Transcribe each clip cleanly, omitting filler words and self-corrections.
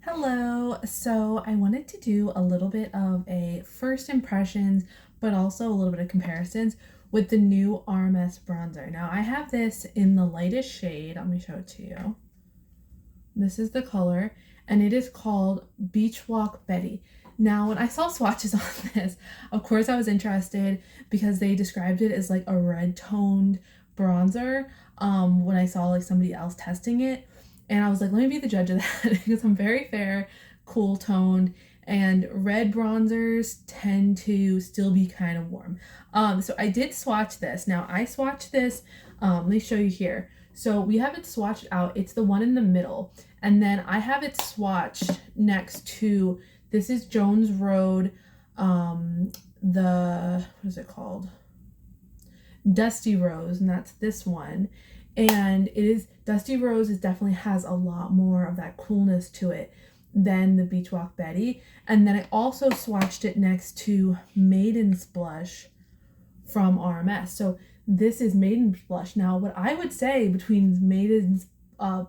Hello. So I wanted to do a little bit of a first impressions, but also a little bit of comparisons with the new RMS bronzer. Now I have this in the lightest shade. Let me show it to you. This is the color, and it is called Beach Walk Betty. Now, when I saw swatches on this, of course I was interested because they described it as like a red toned bronzer. When I saw like somebody else testing it, and I was like, let me be the judge of that because I'm very fair, cool toned, and red bronzers tend to still be kind of warm. So I did swatch this. Now I swatched this. Let me show you here. So we have it swatched out. It's the one in the middle. And then I have it swatched next to, this is Jones Road, what is it called? Dusty Rose, and that's this one. And it is, Dusty Rose is definitely has a lot more of that coolness to it than the Beach Walk Betty. And then I also swatched it next to Maiden's Blush from RMS. So this is Maiden's Blush. Now, what I would say between Maiden's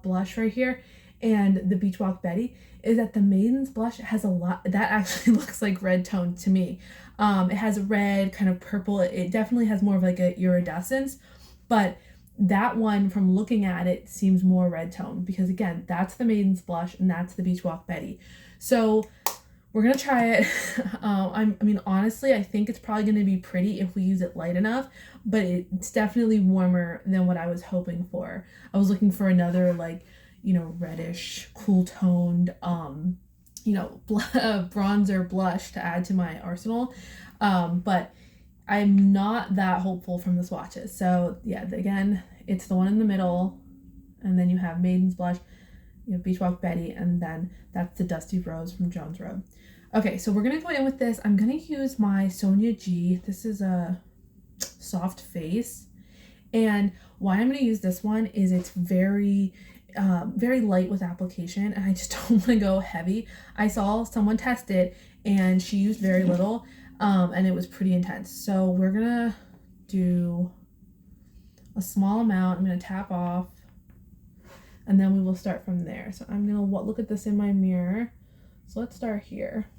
blush right here and the Beach Walk Betty is that the Maiden's Blush has a lot, that actually looks like red tone to me. It has red, kind of purple. It definitely has more of like a iridescence, but that one from looking at it seems more red tone because again, that's the Maiden's Blush and that's the Beach Walk Betty. So we're gonna try it. I mean, honestly, I think it's probably gonna be pretty if we use it light enough, but it's definitely warmer than what I was hoping for. I was looking for another like, reddish, cool toned, bronzer blush to add to my arsenal. But I'm not that hopeful from the swatches. So yeah, again, it's the one in the middle, and then you have Maiden's Blush, Beach Walk Betty, and then that's the Dusty Rose from Jones Road. Okay, so we're gonna go in with this. I'm gonna use my Sonia G. This is a soft face, and why I'm gonna use this one is it's very light with application, and I just don't want to go heavy. I saw someone test it, and she used very little, and it was pretty intense. So we're gonna do a small amount. I'm gonna tap off, and then we will start from there. So I'm gonna look at this in my mirror. So let's start here.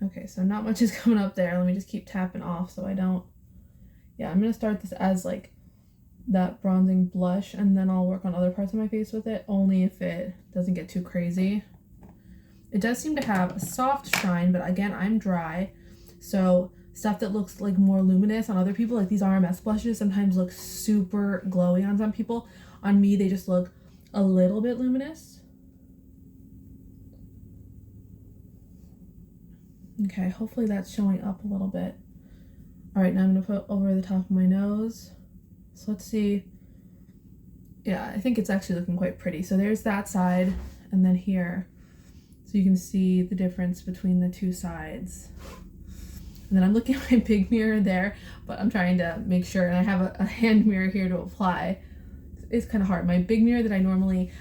Okay, so not much is coming up there. Let me just keep tapping off so I don't. Yeah, I'm gonna start this as like that bronzing blush, and then I'll work on other parts of my face with it, only if it doesn't get too crazy. It does seem to have a soft shine, but again, I'm dry, so stuff that looks like more luminous on other people, like these RMS blushes sometimes look super glowy on some people. On me, they just look a little bit luminous. Okay, hopefully that's showing up a little bit. All right, now I'm gonna put over the top of my nose. So let's see. Yeah, I think it's actually looking quite pretty. So there's that side, and then here. So you can see the difference between the two sides. And then I'm looking at my big mirror there, but I'm trying to make sure, and I have a hand mirror here to apply. It's kind of hard. My big mirror that I normally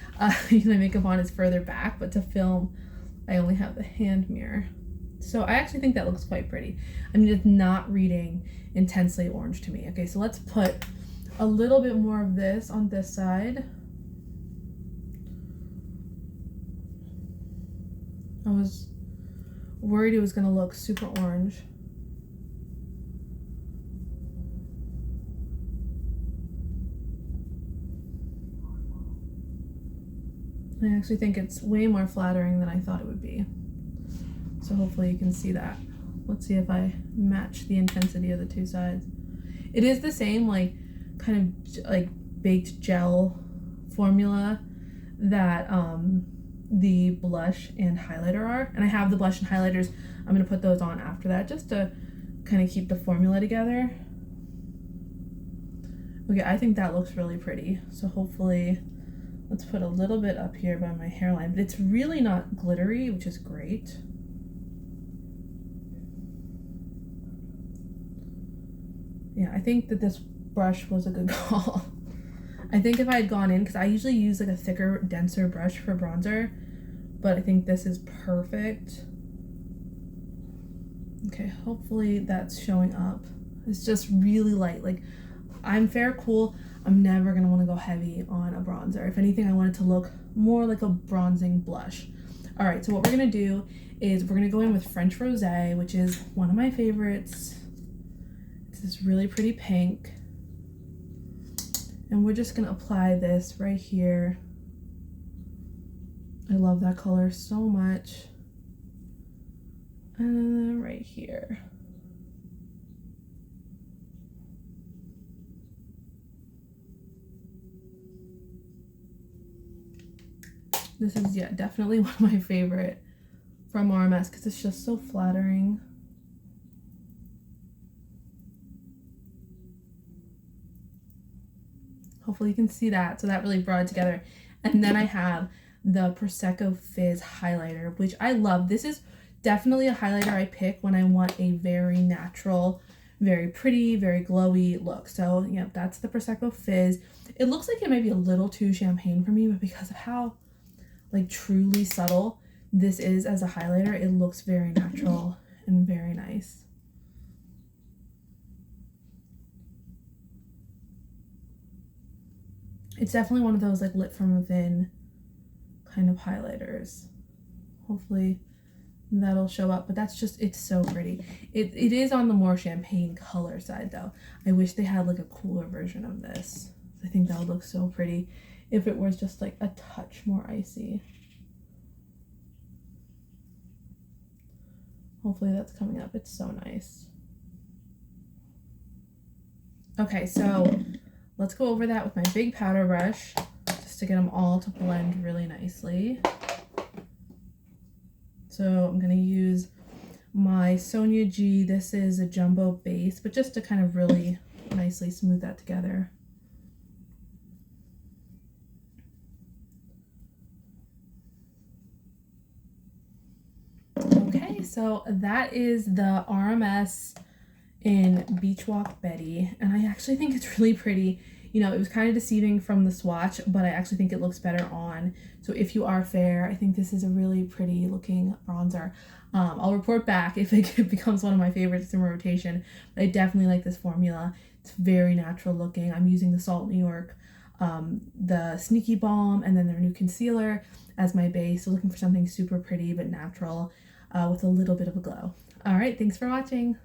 use my makeup on is further back, but to film, I only have the hand mirror. So I actually think that looks quite pretty. I mean, it's not reading intensely orange to me. Okay, so let's put a little bit more of this on this side. I was worried it was gonna look super orange. I actually think it's way more flattering than I thought it would be. So hopefully you can see that. Let's see if I match the intensity of the two sides. It is the same like kind of like baked gel formula that the blush and highlighter are. And I have the blush and highlighters. I'm gonna put those on after that just to kind of keep the formula together. Okay, I think that looks really pretty. So hopefully, let's put a little bit up here by my hairline, but it's really not glittery, which is great. Yeah, I think that this brush was a good call. I think if I had gone in, because I usually use like a thicker, denser brush for bronzer, but I think this is perfect. Okay, hopefully that's showing up. It's just really light. Like, I'm fair cool. I'm never going to want to go heavy on a bronzer. If anything, I want it to look more like a bronzing blush. All right, so what we're going to do is we're going to go in with French Rosé, which is one of my favorites. It's this really pretty pink. And we're just going to apply this right here. I love that color so much. And right here. This is, yeah, definitely one of my favorite from RMS because it's just so flattering. Hopefully you can see that. So that really brought it together. And then I have the Prosecco Fizz highlighter, which I love. This is definitely a highlighter I pick when I want a very natural, very pretty, very glowy look. So yeah, that's the Prosecco Fizz. It looks like it might be a little too champagne for me, but because of how like truly subtle this is as a highlighter, it looks very natural and very nice. It's definitely one of those like lit from within kind of highlighters. Hopefully that'll show up, but that's just, it's so pretty. It is on the more champagne color side though. I wish they had like a cooler version of this. I think that would look so pretty if it was just like a touch more icy. Hopefully that's coming up. It's so nice. Okay, so let's go over that with my big powder brush just to get them all to blend really nicely. So I'm going to use my Sonia G. This is a jumbo base, but just to kind of really nicely smooth that together. Okay, so that is the RMS in Beach Walk Betty, and I actually think it's really pretty. You know, it was kind of deceiving from the swatch, but I actually think it looks better on. So if you are fair, I think this is a really pretty looking bronzer. I'll report back if it becomes one of my favorites in rotation, but I definitely like this formula. It's very natural looking. I'm using the Salt New York, the Sneaky Balm, and then their new concealer as my base. So looking for something super pretty but natural with a little bit of a glow. All right, thanks for watching.